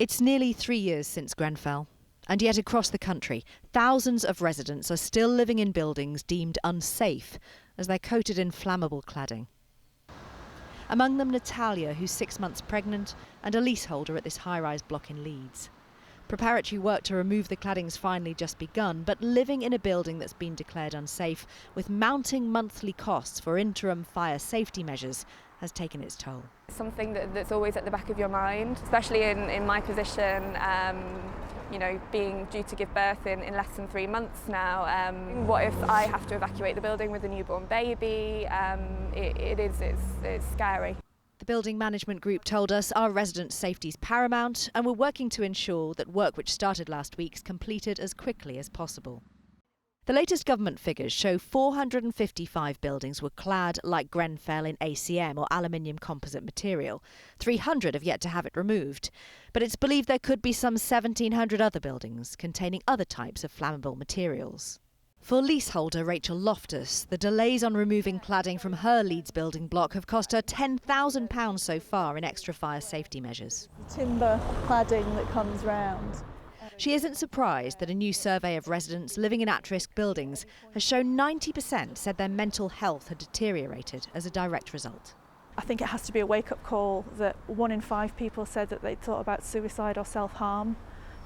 It's nearly 3 years since Grenfell, and yet across the country, thousands of residents are still living in buildings deemed unsafe as they're coated in flammable cladding. Among them Natalia, who's 6 months pregnant and a leaseholder at this high-rise block in Leeds. Preparatory work to remove the cladding's finally just begun, but living in a building that's been declared unsafe with mounting monthly costs for interim fire safety measures has taken its toll. Something that's always at the back of your mind, especially in my position, being due to give birth in less than 3 months now. What if I have to evacuate the building with a newborn baby? It's scary. The building management group told us our residents' safety is paramount and we're working to ensure that work which started last week is completed as quickly as possible. The latest government figures show 455 buildings were clad like Grenfell in ACM or aluminium composite material. 300 have yet to have it removed. But it's believed there could be some 1,700 other buildings containing other types of flammable materials. For leaseholder Rachel Loftus, the delays on removing cladding from her Leeds building block have cost her £10,000 so far in extra fire safety measures. Timber cladding that comes round. She isn't surprised that a new survey of residents living in at-risk buildings has shown 90% said their mental health had deteriorated as a direct result. I think it has to be a wake-up call that 1 in 5 people said that they'd thought about suicide or self-harm.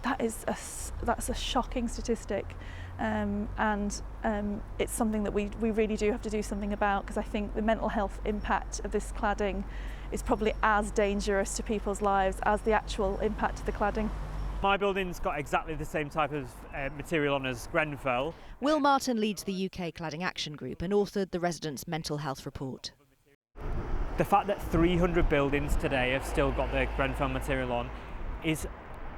That's a shocking statistic, and it's something that we really do have to do something about, because I think the mental health impact of this cladding is probably as dangerous to people's lives as the actual impact of the cladding. My building's got exactly the same type of material on as Grenfell. Will Martin leads the UK Cladding Action Group and authored the residents' mental health report. The fact that 300 buildings today have still got the Grenfell material on is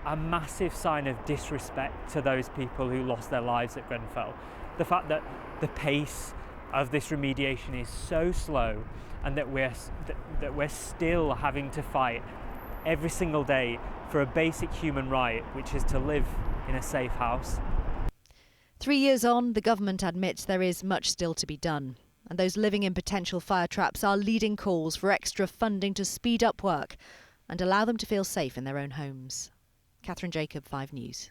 a massive sign of disrespect to those people who lost their lives at Grenfell. The fact that the pace of this remediation is so slow and that we're still having to fight every single day for a basic human right, which is to live in a safe house. 3 years on, the government admits there is much still to be done, and those living in potential fire traps are leading calls for extra funding to speed up work and allow them to feel safe in their own homes. Catherine Jacob, 5 News.